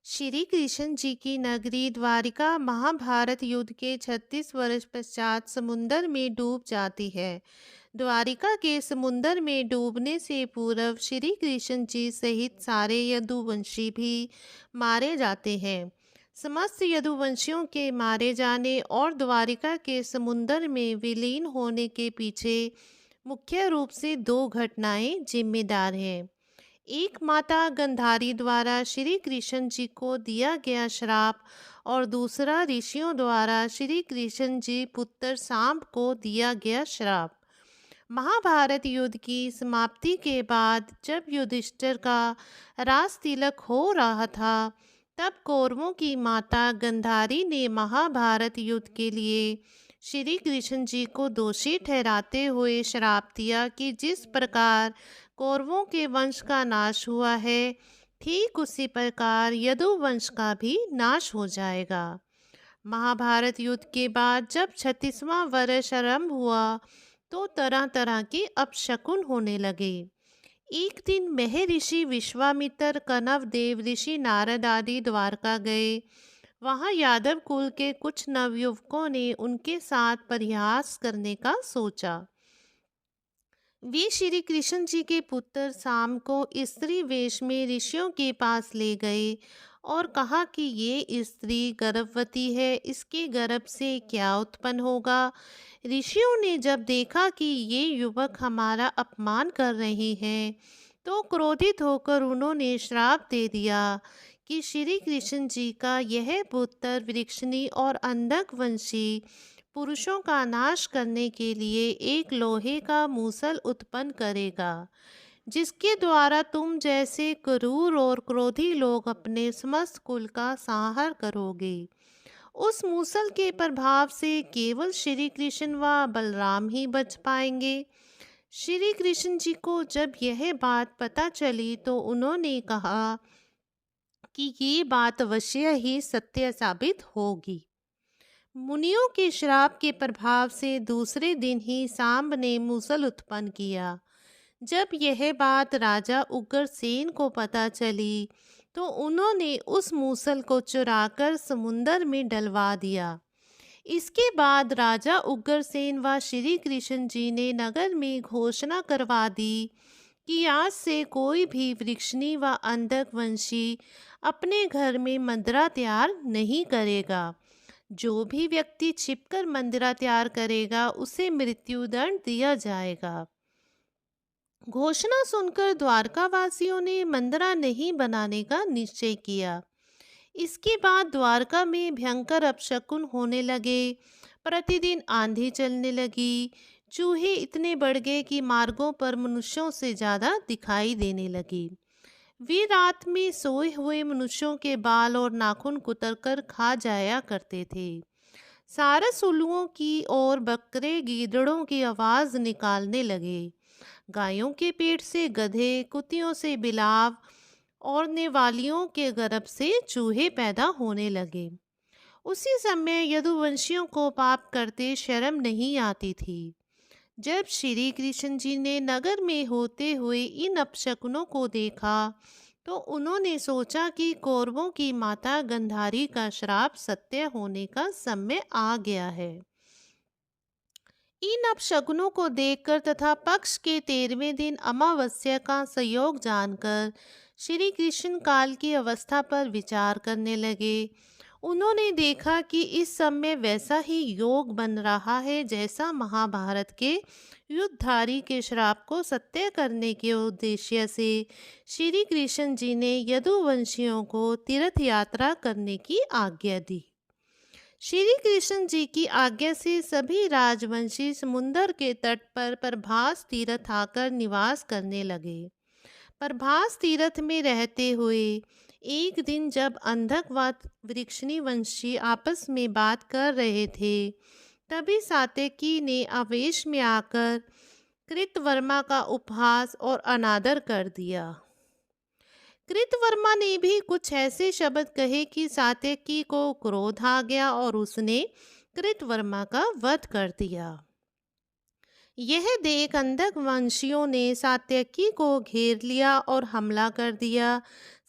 श्री कृष्ण जी की नगरी द्वारिका महाभारत युद्ध के 36 वर्ष पश्चात समुन्दर में डूब जाती है। द्वारिका के समुन्दर में डूबने से पूर्व श्री कृष्ण जी सहित सारे यदुवंशी भी मारे जाते हैं। समस्त यदुवंशियों के मारे जाने और द्वारिका के समुन्दर में विलीन होने के पीछे मुख्य रूप से दो घटनाएं जिम्मेदार हैं। एक माता गंधारी द्वारा श्री कृष्ण जी को दिया गया श्राप और दूसरा ऋषियों द्वारा श्री कृष्ण जी पुत्र सांब को दिया गया श्राप। महाभारत युद्ध की समाप्ति के बाद जब युधिष्ठिर का राज तिलक हो रहा था, तब कौरवों की माता गंधारी ने महाभारत युद्ध के लिए श्री कृष्ण जी को दोषी ठहराते हुए श्राप दिया कि जिस प्रकार कौरवों के वंश का नाश हुआ है, ठीक उसी प्रकार यदुवंश का भी नाश हो जाएगा। महाभारत युद्ध के बाद जब 36वां वर्ष आरंभ हुआ, तो तरह तरह के अपशकुन होने लगे। एक दिन महर्षि विश्वामित्र, कनव देव ऋषि नारद आदि द्वारका गए। वहां यादव कुल के कुछ नवयुवकों ने उनके साथ परिहास करने का सोचा। वे श्री कृष्ण जी के पुत्र साम को स्त्री वेश में ऋषियों के पास ले गए और कहा कि ये स्त्री गर्भवती है, इसके गर्भ से क्या उत्पन्न होगा। ऋषियों ने जब देखा कि ये युवक हमारा अपमान कर रहे हैं, तो क्रोधित होकर उन्होंने श्राप दे दिया कि श्री कृष्ण जी का यह पुत्र वृक्षणी और अंधक वंशी पुरुषों का नाश करने के लिए एक लोहे का मूसल उत्पन्न करेगा, जिसके द्वारा तुम जैसे क्रूर और क्रोधी लोग अपने समस्त कुल का संहार करोगे। उस मूसल के प्रभाव से केवल श्री कृष्ण व बलराम ही बच पाएंगे। श्री कृष्ण जी को जब यह बात पता चली, तो उन्होंने कहा कि ये बात अवश्य ही सत्य साबित होगी। मुनियों के श्राप के प्रभाव से दूसरे दिन ही सांब ने मूसल उत्पन्न किया। जब यह बात राजा उग्रसेन को पता चली, तो उन्होंने उस मूसल को चुराकर समुंदर में डलवा दिया। इसके बाद राजा उग्रसेन व श्री कृष्ण जी ने नगर में घोषणा करवा दी कि आज से कोई भी वृक्षणी व अंधक वंशी अपने घर में मंदिरा तैयार नहीं करेगा। जो भी व्यक्ति छिपकर मंदिरा तैयार करेगा, उसे मृत्युदंड दिया जाएगा। घोषणा सुनकर द्वारकावासियों ने मंदिरा नहीं बनाने का निश्चय किया। इसके बाद द्वारका में भयंकर अपशकुन होने लगे। प्रतिदिन आंधी चलने लगी। चूहे इतने बढ़ गए कि मार्गों पर मनुष्यों से ज्यादा दिखाई देने लगी। वे रात में सोए हुए मनुष्यों के बाल और नाखून कुतरकर खा जाया करते थे। सारस उल्लुओं की और बकरे गीदड़ों की आवाज निकालने लगे। गायों के पेट से गधे, कुतियों से बिलाव और नेवालियों के गर्भ से चूहे पैदा होने लगे। उसी समय यदुवंशियों को पाप करते शर्म नहीं आती थी। जब श्री कृष्ण जी ने नगर में होते हुए इन अपशकुनों को देखा, तो उन्होंने सोचा कि कौरवों की माता गंधारी का श्राप सत्य होने का समय आ गया है। इन अपशकुनों को देखकर तथा पक्ष के 13वें दिन अमावस्या का संयोग जानकर श्री कृष्ण काल की अवस्था पर विचार करने लगे। उन्होंने देखा कि इस समय वैसा ही योग बन रहा है जैसा महाभारत के युद्धधारी के श्राप को सत्य करने के उद्देश्य से श्री कृष्ण जी ने यदुवंशियों को तीर्थ यात्रा करने की आज्ञा दी। श्री कृष्ण जी की आज्ञा से सभी राजवंशी समुन्दर के तट पर प्रभास तीर्थ आकर निवास करने लगे। प्रभास तीर्थ में रहते हुए एक दिन जब अंधक व वृक्षणी वंशी आपस में बात कर रहे थे, तभी सात्यकी ने आवेश में आकर कृतवर्मा का उपहास और अनादर कर दिया। कृतवर्मा ने भी कुछ ऐसे शब्द कहे कि सात्यकी को क्रोध आ गया और उसने कृतवर्मा का वध कर दिया। यह देख अंधक वंशियों ने सात्यकी को घेर लिया और हमला कर दिया।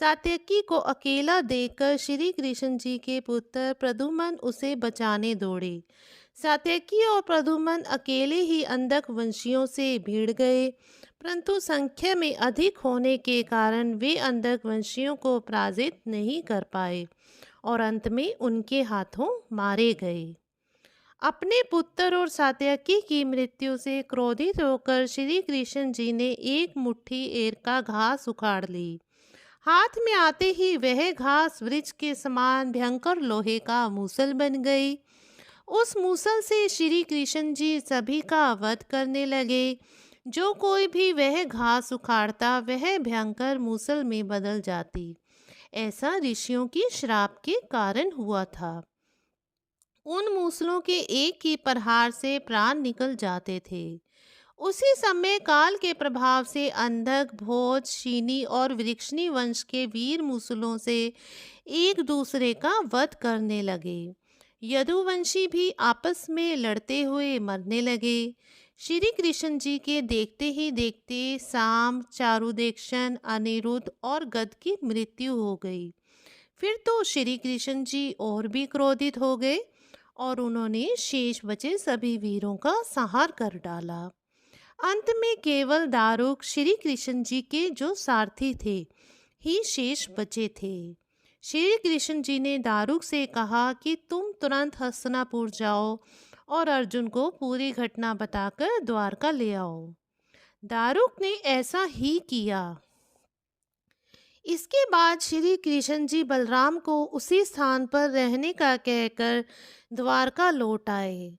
सात्यकी को अकेला देखकर श्री कृष्ण जी के पुत्र प्रद्युम्न उसे बचाने दौड़े। सात्यकी और प्रद्युम्न अकेले ही अंधक वंशियों से भिड़ गए, परंतु संख्या में अधिक होने के कारण वे अंधक वंशियों को पराजित नहीं कर पाए और अंत में उनके हाथों मारे गए। अपने पुत्र और सात्यकी की मृत्यु से क्रोधित होकर श्री कृष्ण जी ने एक मुट्ठी एरका घास उखाड़ ली। हाथ में आते ही वह घास वृक्ष के समान भयंकर लोहे का मूसल बन गई। उस मूसल से श्री कृष्ण जी सभी का वध करने लगे। जो कोई भी वह घास उखाड़ता वह भयंकर मूसल में बदल जाती। ऐसा ऋषियों की श्राप के कारण हुआ था। उन मूसलों के एक ही प्रहार से प्राण निकल जाते थे। उसी समय काल के प्रभाव से अंधक, भोज, शीनी और वृक्षनी वंश के वीर मूसलों से एक दूसरे का वध करने लगे। यदुवंशी भी आपस में लड़ते हुए मरने लगे। श्री कृष्ण जी के देखते ही देखते साम, चारुदेक्षण, अनिरुद्ध और गद की मृत्यु हो गई। फिर तो श्री कृष्ण जी और भी क्रोधित हो गए और उन्होंने शेष बचे सभी वीरों का संहार कर डाला। अंत में केवल दारुक श्री कृष्ण जी के जो सारथी थे ही शेष बचे थे। श्री कृष्ण जी ने दारुक से कहा कि तुम तुरंत हस्तिनापुर जाओ और अर्जुन को पूरी घटना बताकर द्वारका ले आओ। दारुक ने ऐसा ही किया। इसके बाद श्री कृष्ण जी बलराम को उसी स्थान पर रहने का कहकर द्वारका लौट आए।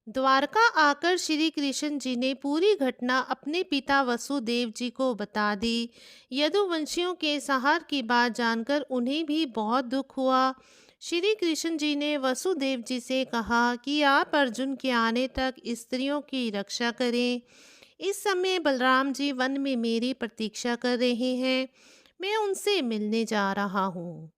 द्वारका आकर श्री कृष्ण जी ने पूरी घटना अपने पिता वसुदेव जी को बता दी। यदुवंशियों के संहार की बात जानकर उन्हें भी बहुत दुख हुआ। श्री कृष्ण जी ने वसुदेव जी से कहा कि आप अर्जुन के आने तक स्त्रियों की रक्षा करें। इस समय बलराम जी वन में मेरी प्रतीक्षा कर रहे हैं, मैं उनसे मिलने जा रहा हूँ।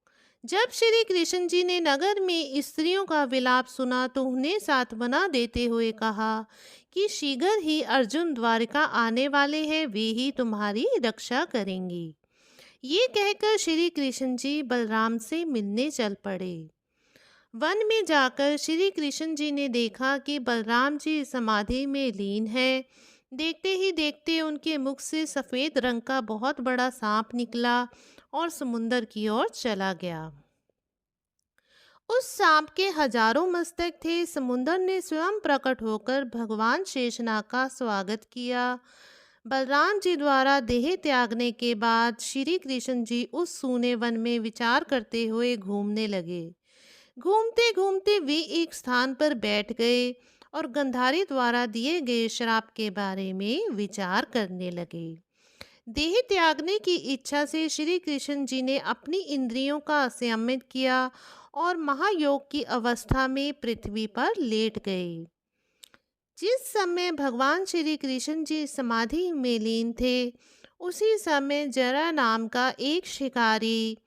जब श्री कृष्ण जी ने नगर में स्त्रियों का विलाप सुना तो उन्हें सांत्वना देते हुए कहा कि शीघ्र ही अर्जुन द्वारका आने वाले हैं, वे ही तुम्हारी रक्षा करेंगे। ये कहकर श्री कृष्ण जी बलराम से मिलने चल पड़े। वन में जाकर श्री कृष्ण जी ने देखा कि बलराम जी समाधि में लीन है। देखते ही देखते उनके मुख से सफ़ेद रंग का बहुत बड़ा सांप निकला और समुंदर की ओर चला गया। उस सांप के हजारों मस्तक थे। समुंदर ने स्वयं प्रकट होकर भगवान शेषनाग का स्वागत किया। बलराम जी द्वारा देह त्यागने के बाद श्री कृष्ण जी उस सूने वन में विचार करते हुए घूमने लगे। घूमते घूमते वे एक स्थान पर बैठ गए और गंधारी द्वारा दिए गए श्राप के बारे में विचार करने लगे। देह त्यागने की इच्छा से श्री कृष्ण जी ने अपनी इंद्रियों का संयमित किया और महायोग की अवस्था में पृथ्वी पर लेट गए। जिस समय भगवान श्री कृष्ण जी समाधि में लीन थे, उसी समय जरा नाम का एक शिकारी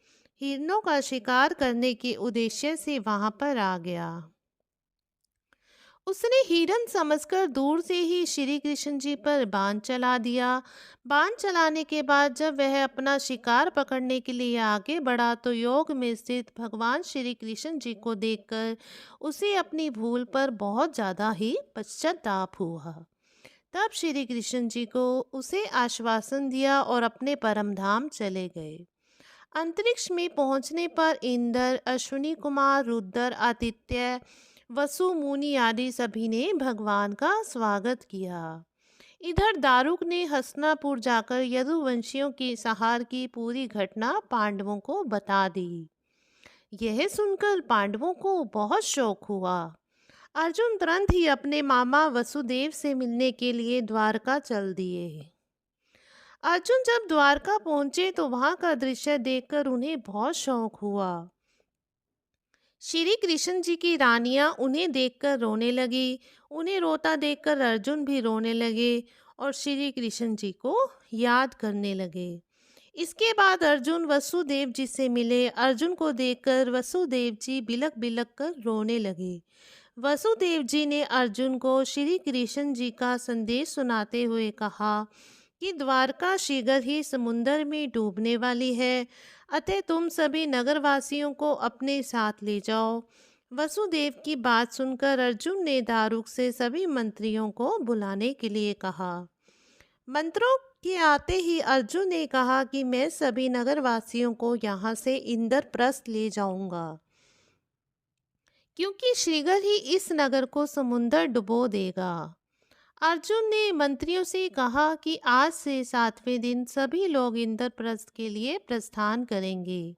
हिरणों का शिकार करने के उद्देश्य से वहां पर आ गया। उसने हिरन समझकर दूर से ही श्री कृष्ण जी पर बाण चला दिया। बाण चलाने के बाद जब वह अपना शिकार पकड़ने के लिए आगे बढ़ा तो योग में स्थित भगवान श्री कृष्ण जी को देखकर उसे अपनी भूल पर बहुत ज़्यादा ही पश्चाताप हुआ। तब श्री कृष्ण जी को उसे आश्वासन दिया और अपने परम धाम चले गए। अंतरिक्ष में पहुंचने पर इंद्र, अश्विनी कुमार, रुद्र, आदित्य, वसु, मुनि आदि सभी ने भगवान का स्वागत किया। इधर दारुक ने हस्तिनापुर जाकर यदुवंशियों के संहार की पूरी घटना पांडवों को बता दी। यह सुनकर पांडवों को बहुत शौक हुआ। अर्जुन तुरंत ही अपने मामा वसुदेव से मिलने के लिए द्वारका चल दिए। अर्जुन जब द्वारका पहुंचे तो वहां का दृश्य देखकर उन्हें बहुत शौक हुआ। श्री कृष्ण जी की रानियां उन्हें देखकर रोने लगी। उन्हें रोता देखकर अर्जुन भी रोने लगे और श्री कृष्ण जी को याद करने लगे। इसके बाद अर्जुन वसुदेव जी से मिले। अर्जुन को देखकर वसुदेव जी बिलक बिलक कर रोने लगे। वसुदेव जी ने अर्जुन को श्री कृष्ण जी का संदेश सुनाते हुए कहा कि द्वारका शीघ्र ही समुंदर में डूबने वाली है। अतः तुम सभी नगरवासियों को अपने साथ ले जाओ। वसुदेव की बात सुनकर अर्जुन ने दारुक से सभी मंत्रियों को बुलाने के लिए कहा। मंत्रों के आते ही अर्जुन ने कहा कि मैं सभी नगरवासियों को यहाँ से इंद्रप्रस्थ ले जाऊंगा, क्योंकि शीघ्र ही इस नगर को समुंदर डुबो देगा। अर्जुन ने मंत्रियों से कहा कि आज से 7वें दिन सभी लोग इंद्रप्रस्थ के लिए प्रस्थान करेंगे,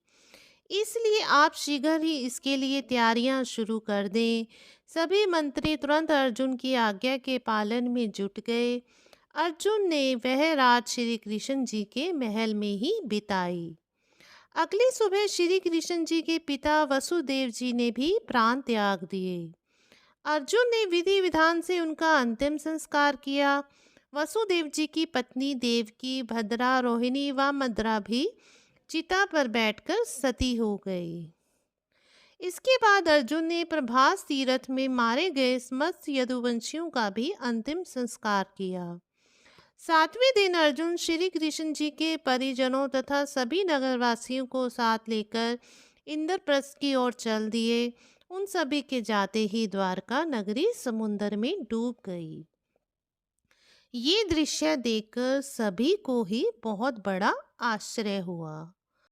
इसलिए आप शीघ्र ही इसके लिए तैयारियां शुरू कर दें। सभी मंत्री तुरंत अर्जुन की आज्ञा के पालन में जुट गए। अर्जुन ने वह रात श्री कृष्ण जी के महल में ही बिताई। अगली सुबह श्री कृष्ण जी के पिता वसुदेव जी ने भी प्राण त्याग दिए। अर्जुन ने विधि विधान से उनका अंतिम संस्कार किया। वसुदेव जी की पत्नी देवकी, भद्रा, रोहिणी व मद्रा भी चिता पर बैठकर सती हो गई। इसके बाद अर्जुन ने प्रभास तीर्थ में मारे गए समस्त यदुवंशियों का भी अंतिम संस्कार किया। 7वें दिन अर्जुन श्री कृष्ण जी के परिजनों तथा सभी नगरवासियों को साथ लेकर इंद्रप्रस्थ की ओर चल दिए। उन सभी के जाते ही द्वारका नगरी समुद्र में डूब गई। ये दृश्य देखकर सभी को ही बहुत बड़ा आश्चर्य हुआ।